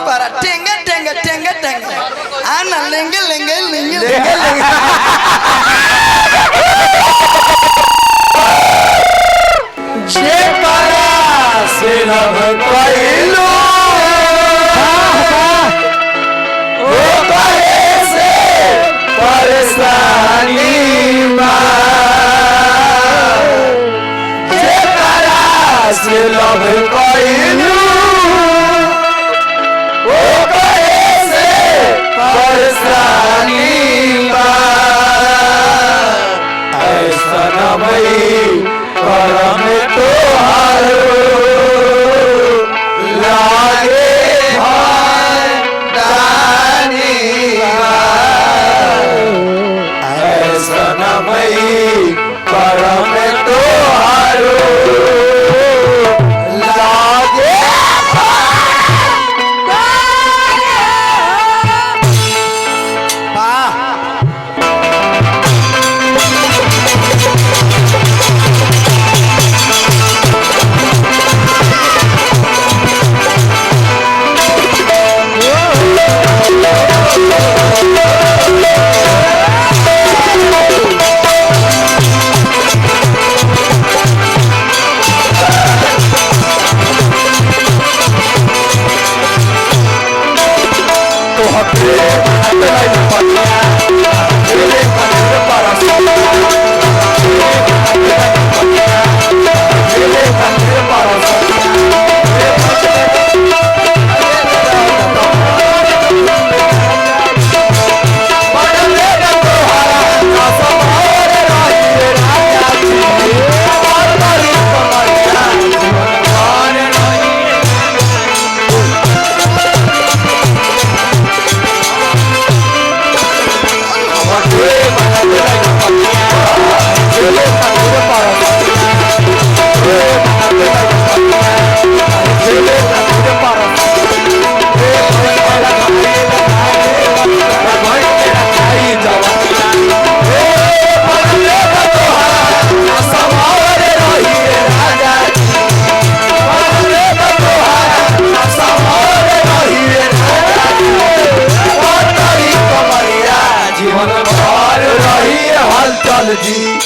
पारा टेंगे टेंगे टेंगे टेंगे आना लेंगे लेंगे लेंगे लेंगे जे पारा से रब कोइलो ओ पारे से परेशानी जे पारा से रब कोइलो ओ पारे से परेशानी ऐसा न भई करम तोहारो लागे दानी ऐसा न भई करम तोहारो लागे जी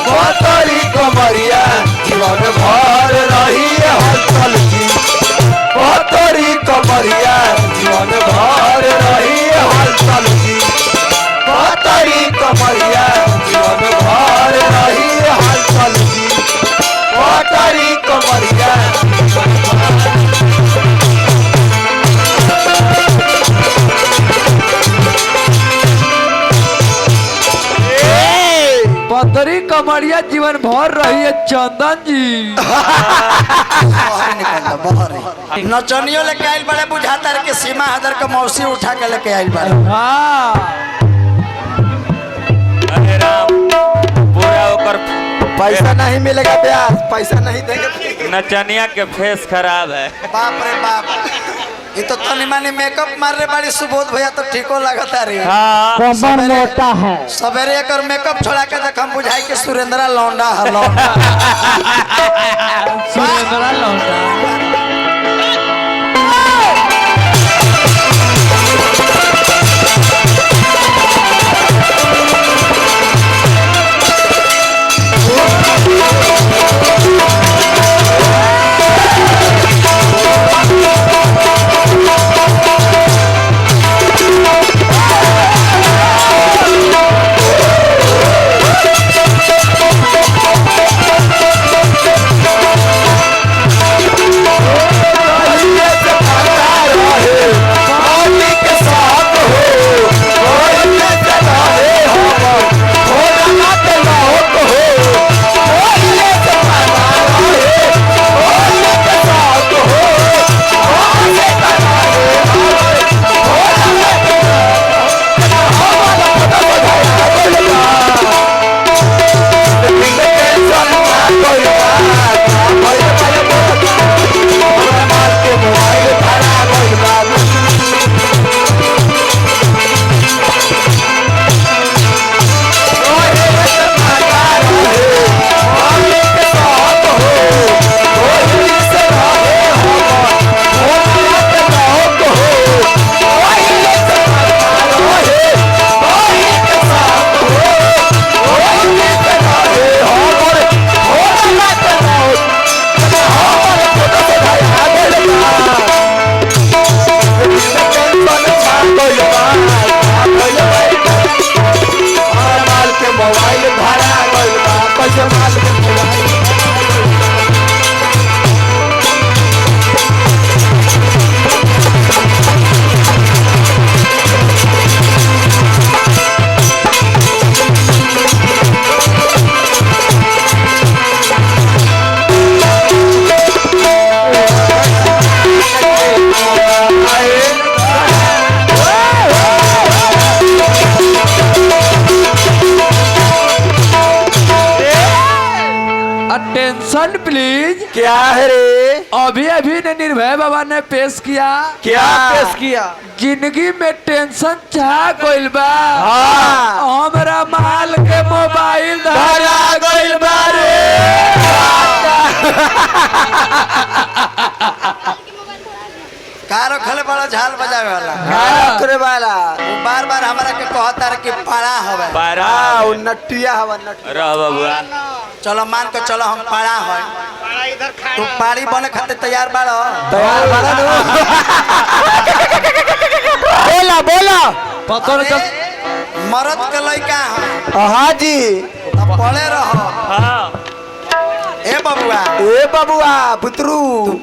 पतरी कमरिया जीवन भर रही हलचल जी पतरी कमरिया जीवन भर रही हलचल जी पतरी कमरिया जीवन भर रही हलचल जी पतरी कमरिया पतरी कमरिया जीवन भर रही है चंदन जी नचनियों लेके आइल बड़े बुझाता है कि सीमा हदर के मौसी उठा के लेके आइल बड़े अरे राम पूरा ओकर पैसा नहीं मिलेगा ब्याज पैसा नहीं देंगे नचनिया के फेस खराब है बाप रे बाप ये तो तनी मानी मेकअप मार रहे बड़ी सुबोध भैया तो ठीको लगता रे कमर मोटा है सवेरे एक मेकअप छोड़ा के देख हम बुझाई के सुरेंद्रा लौंडा है लौंडा सुरेंद्रा लौंडा क्या है रे? अभी अभी ने निर्भय बाबा ने पेश किया क्या पेश किया? जिंदगी में टेंशन छा गइल बा। हाँ। हमरा माल के मोबाइल धरा गइल बा रे। का रखले बड़ा झाल बजावे वाला करे वाला वो बार बार हमरा के कहता रहे कि पाड़ा हवे पारा हाँ, वो नटिया हवा नटिया। रह बबुआ चलो मान के चलो हम पाड़ा है तू पाड़ी बने खातिर तैयार बाड़ो तैयार वाला नु। बोला बोला। पता अरे, नहीं मरद के लइका है हाँ जी। अब पड़े रहो हाँ ए बबुआ ए बबुआ पुत्रू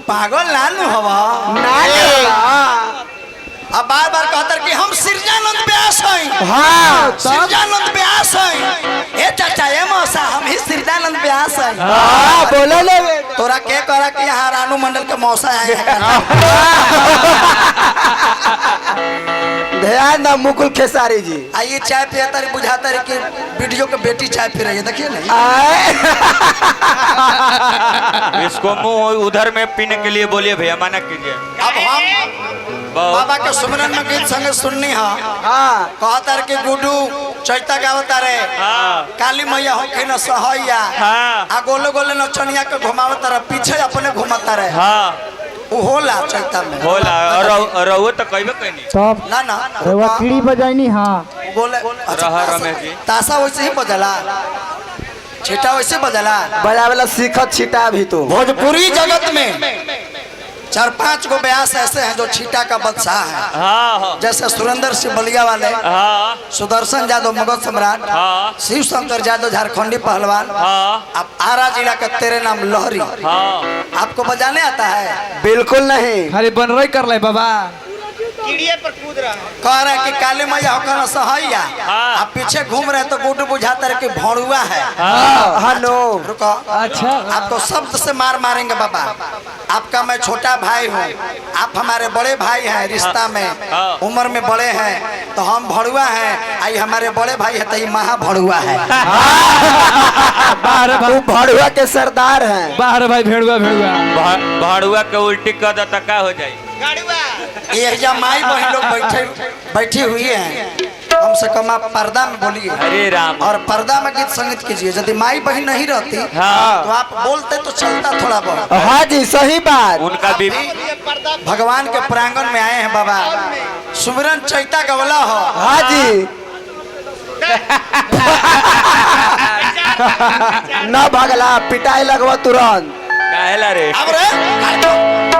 पागल नानू हवा नानी। अब बार बार कहतर कि हम सिरजानंद व्यास हैं हाँ सिरजानंद व्यास हैं ए चाचा ए मौसा हम ही सिरजानंद व्यास हैं हाँ बोला ले बेटा। तोरा के करा कि यहाँ रानू मंडल के मौसा आए हैं ध्यान ना मुकुल खेसारी जी। आइए चाय पिया तारी बुझाता रहे कि वीडियो के बेटी चाय पी रही है देखिए ना आए। इसको मुंह उधर में पीने के लिए बोलिए भैया मना कीजिए अब हम बाबा के सुमरन में गीत संगे सुननी है हाँ कहता रहे कि गुड्डू चैता गावता रहे हाँ काली मैया होके न सहैया हाँ आ गोले गोले नचनिया के घुमावता रहे पीछे अपने घुमाता रहे हाँ वो होला चैता में होला और रहुए तो कहबे कहनी तब ना ना रेवा कीड़ी बजाइनी हाँ बोले रहा रमेश जी ताशा वैसे ही बजला छीटा वैसे बजला बड़ा वाला सीखत छिटा भी तो। भोजपुरी जगत में 4-5 गो ब्यास ऐसे हैं जो छीटा का बादशाह है हाँ हाँ जैसे सुरेंद्र सिंह बलिया वाले हाँ सुदर्शन यादव मगध सम्राट हाँ शिव शंकर यादव झारखंडी पहलवान हाँ अब आरा जिला का तेरे नाम लहरी हाँ आपको बजाने आता है बिल्कुल नहीं। खाली बन रही कर ले बाबा कह रहे कि काली मैया होकर सहैया हाँ। आप पीछे घूम रहे तो गुड्डू बुझाता रहे कि भौरुआ है हाँ हनो रुको अच्छा आपको शब्द से मार मारेंगे बाबा आपका मैं छोटा भाई हूँ आप हमारे बड़े भाई हैं रिश्ता में हाँ। उम्र में बड़े हैं तो हम भड़ुआ हैं आई हमारे बड़े भाई है तो ये महा भड़ुआ है बाहर वो भड़ुआ के सरदार हैं। बाहर भाई भेड़ुआ भेड़ुआ भाड़ुआ के उल्टी कर दे का हो जाए ये माई बहन लोग बैठी हुई हैं कम से कम आप पर्दा में बोलिए हरे राम और पर्दा में गीत संगीत कीजिए यदि माई बहन नहीं रहती हाँ। तो आप बोलते तो चलता थोड़ा बहुत हाँ जी सही बात। उनका भी भगवान के प्रांगण में आए हैं बाबा सुमिरन चैता गवला हो हाँ जी। न भगला पिटाई लगवा तुरंत। काहेला रे अब रे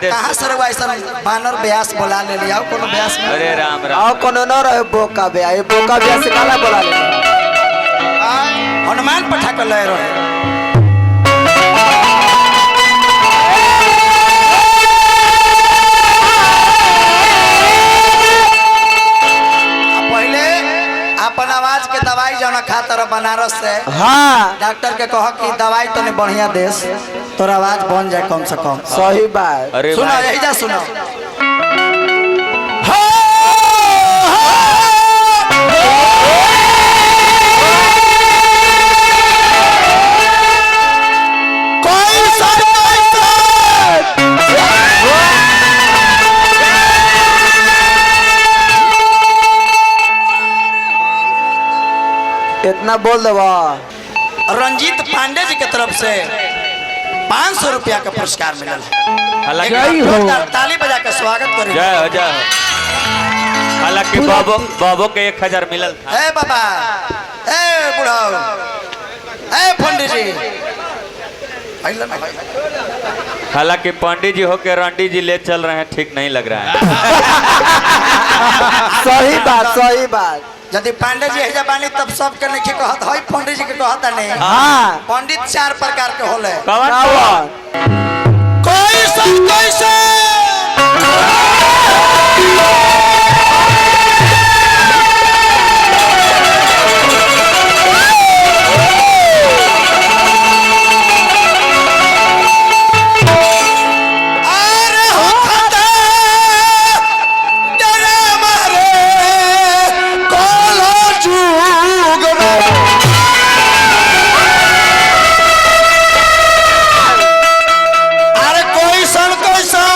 कहाँ से रहुआ ऐसा बानर ब्यास बोला ले लिया कोनो ब्यास में अरे राम राम आओ कोनो न रहे बोका बे ये बोका बे से काला बोला ले। हनुमान पठा कर ले रहे पहले अपन आवाज के दवाई जाना खातर बनारस से हाँ डॉक्टर के कह कि दवाई तो नहीं बढ़िया देश तोर आवाज बन जाए कम से कम सही बात। अरे सुनो भाई यही जा सुनो इतना बोल देवा। रंजीत पांडे जी की तरफ से 500 रुपया का पुरस्कार मिला है हालांकि एक जोरदार ताली बजा के स्वागत करें जय हो जय हो हालांकि बाबो के 1000 मिलल था ए बाबा ए बुढ़ाओ ए पंडित जी आइला ना भाई हालांकि पंडित जी होके रंडी जी ले चल रहे हैं ठीक नहीं लग रहा है सही बात सही बात। यदि पांडे जी है बानी तब सबके नहीं कहत है पंडित जी के कहता नहीं हाँ पंडित 4 प्रकार के होले कौन कैसन कैसन अरे हो खाता तेरे मारे काला जुग में अरे कैसन कैसन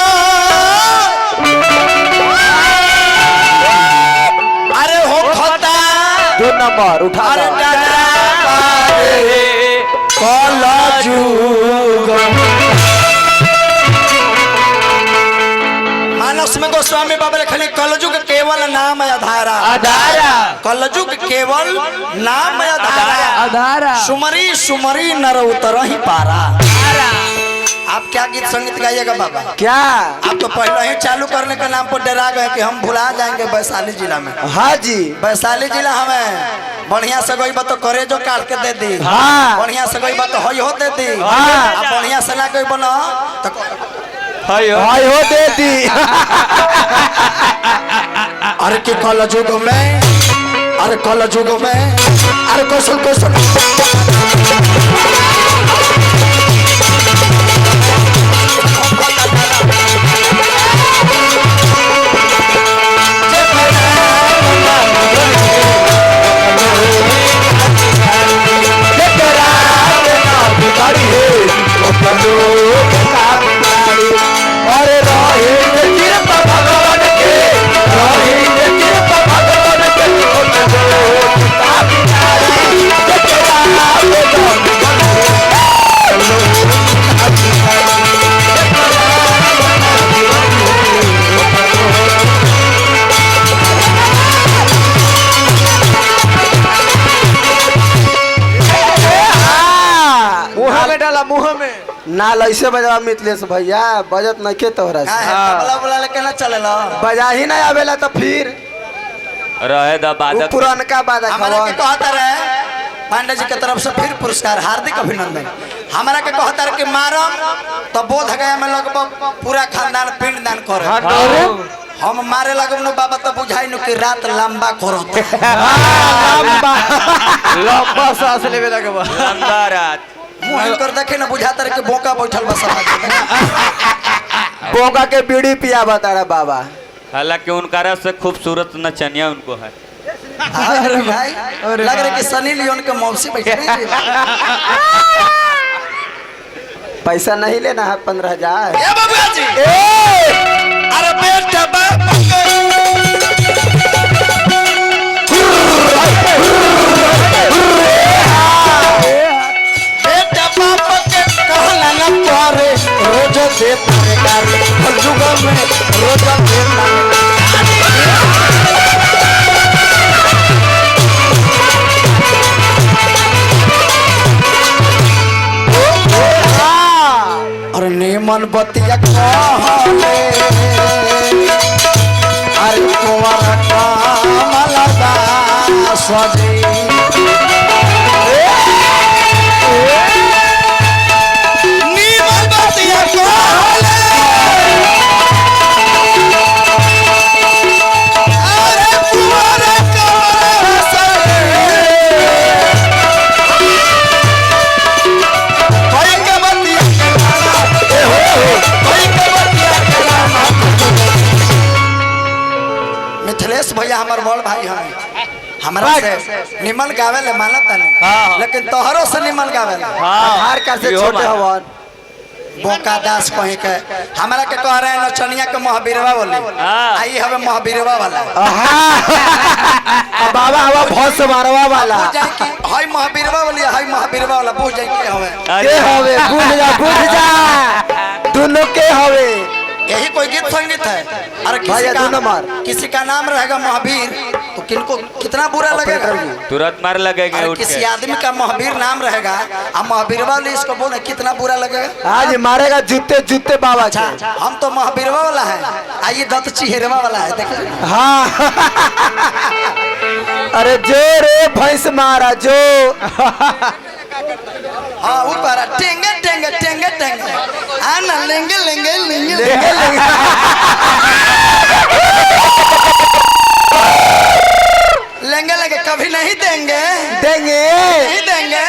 अरे हो खाता 2 नंबर उठा अरे दो। डगरा पारे काला जुग मानस में गोस्वामी बाबा लिखले कलजुग केवल नाम आधारा आधारा कलजुग केवल नाम आधारा आधारा सुमरी सुमरी नर उतर ही पारा आप क्या गीत संगीत गाइएगा बाबा क्या? आप तो पहले ही चालू करने के नाम पर डरा गए कि हम भुला जाएंगे वैशाली जिला में। हाँ जी। वैशाली जिला हमें बढ़िया से गई बात तो करे जो काट के दे दी। हाँ। बढ़िया से गई बात तो हई हो दे दी। हाँ। अब बढ़िया से ना कोई बना तो हाय हो दे दी। अरे के कल जुग में अरे कल जुग में अरे कौशल कौशल अरे रहे कृपा भगवान के रहे कृपा भगवान के मुँह में डाला मुँह में ना लैसे बजवा मिथिलेश भैया बजत नहीं के तोहरा से तबला बुला लेके ना चलेला बजा ही नहीं आवेला तो फिर रहे द वो बादक पुरानका बाधा हमारा के खबर कहता रहे पांडे जी के तरफ से फिर पुरस्कार हार्दिक अभिनंदन। हमारा के कहता रहे कि मारम तो बोध गया में लगभग पूरा खानदान पिंड दान करे अरे हम मारे लगब न बाबा तो बुझाई न कि रात लंबा करत लंबा सांस लेवे लगबा लंबा रात मुंह कर देखे न बुझाता रहे कि बोका बैठल बस बोका के बीड़ी पिया बताड़ा बाबा। हालांकि उनका से खूबसूरत नचनिया उनको है। अरे भाई लग रहा कि सनी लियोन के मौसी बैठे हैं। पैसा नहीं लेना है 15,000। ए बाबूजी अरे बेटा बाप बेटा बाप के कहला न करे रोज दे परेगार जुग में रोज दे अरे नेमन बतिया कहले अरे कुंवर कमलदा सजी नेमन बतिया कहले अरे कुंवर कमलदा सजी कोई के बतिया मिथिलेश भैया हमार बड़ भाई हैं हमरा से निमन गावे ले मानता नहीं लेकिन तोहरो से निमन गावे ले आधार कार्ड से छोटे हवन बोका दास कहीं के हमरा के कह रहे हैं नचनिया के महावीरवा बोली आई हवे महावीरवा वाला बाबा हवा भौस मारवा वाला बुझ जाए कि हाय महावीरवा बोली हाय महावीरवा वाला बुझ जाए के हवे के हवे बुझ जा दोनों के हवे यही कोई गीत संगीत है। अरे भैया दो नंबर किसी का नाम रहेगा महावीर तो किनको कितना बुरा लगेगा। तुरंत मार लगेगा अरे उठ किसी के। आदमी का महावीर नाम रहेगा अब महावीरवा वाले इसको बोले कितना बुरा लगेगा। आज मारेगा जूते जूते बाबा अच्छा हम तो महावीरवा वाला है आइए दत्त चिहेरवा वाला है देखिए। हाँ अरे जो रे भैंस मारा जो हाँ ऊपर टेंगे टेंगे टेंगे टेंगे आना लेंगे लेंगे लेंगे लेंगे लेंगे लेंगे लेंगे कभी नहीं देंगे देंगे नहीं देंगे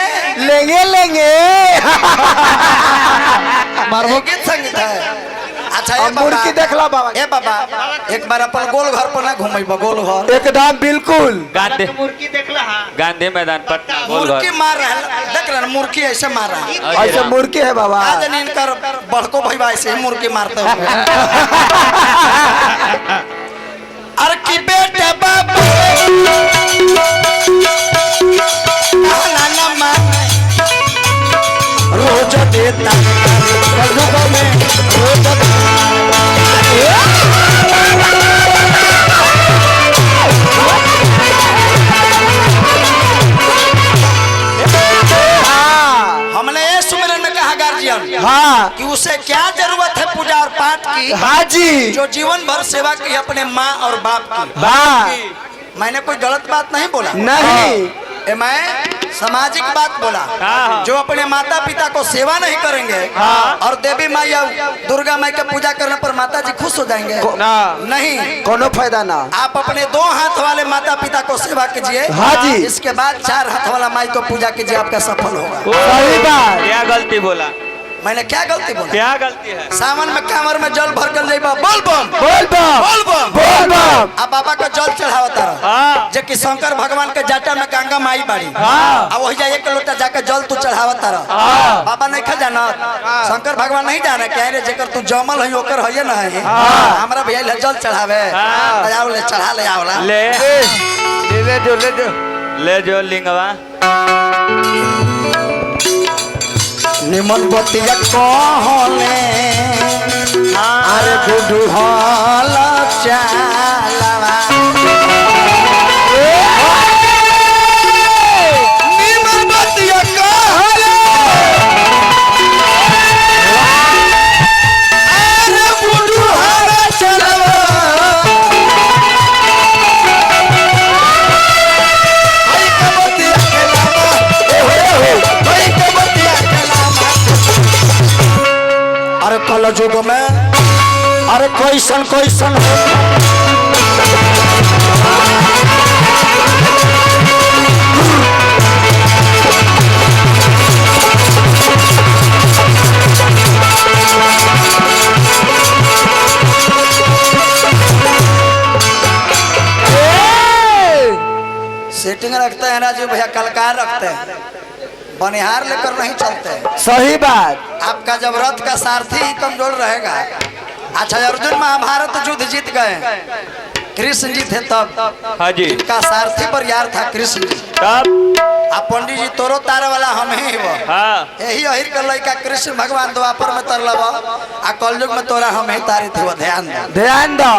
लेंगे लेंगे मारबो गीत संगीत है। अच्छा अब मुर्गी देखला बाबा ए बाबा एक बार अपन गोल घर पर ना घूमेबा गोल घर एकदम बिल्कुल गांधी मैदान पटना गोल मुर्गी घर मार रहा देख रहे मुर्गी ऐसे मार रहा है ऐसे मुर्गी है बाबा आज इनकर बड़को भैया ऐसे ही मुर्गी मारते हुए अरे की बेटा बाबू नाना माने रोज देता कलुगों में रोज हमने ये सुमिरन में कहा गार्जियन हाँ कि उसे क्या जरूरत है पूजा और पाठ की हाँ जी जो जीवन भर सेवा की अपने माँ और बाप की। वाह मैंने कोई गलत बात नहीं बोला नहीं ए मैं सामाजिक बात बोला हाँ। जो अपने माता पिता को सेवा नहीं करेंगे और देवी माँ या दुर्गा माँ की पूजा करने पर माता जी खुश हो जाएंगे नहीं कोनो फायदा ना आप अपने 2 हाथ वाले माता पिता को सेवा कीजिए हाँ जी। इसके बाद 4 हाथ वाला माई को पूजा कीजिए आपका सफल होगा। सही बात क्या गलती बोला मैंने क्या गलती बोला क्या गलती है सावन में कमर में जल भर कर लेबा बोल बम बोल बम बोल बम बोल बम अब बाबा को जल चढ़ावता रहा हाँ जे कि शंकर भगवान के जाटा में गंगा माई बाड़ी हाँ। अब वही जा 1 लोटा जाकर जल तू चढ़ावता रहा हाँ। बाबा नहीं खा जाना शंकर भगवान नहीं जाना क्या रे जेकर तू जमल है ओकर है ना है हमरा भैया ले जल चढ़ावे हाँ। आओ ले चढ़ा ले आवला ले जो लिंगवा निमन बतिया कहले अरे गुडू हल चालवा निमन बतिया कहले अरे गुडू हल चालवा भाई का बतिया कहलावा भाई का बतिया कहलावा अरे कल जुग में अरे कैसन कैसन हो सेटिंग रखते हैं राजू भैया कलकार रखते हैं बनिहार लेकर नहीं चलते सही बात आपका जब रथ का सारथी ही कमजोर रहेगा। अच्छा अर्जुन महाभारत युद्ध जीत गए कृष्ण जी थे तब हाँ जी इनका सारथी पर यार था कृष्ण जी तब आप पंडित जी तोरो तार वाला हम ही वो हाँ यही अहिर कर लड़का कृष्ण भगवान द्वापर में तरलब आ कलयुग में तोरा हम ही तारी थे ध्यान दो ध्यान दो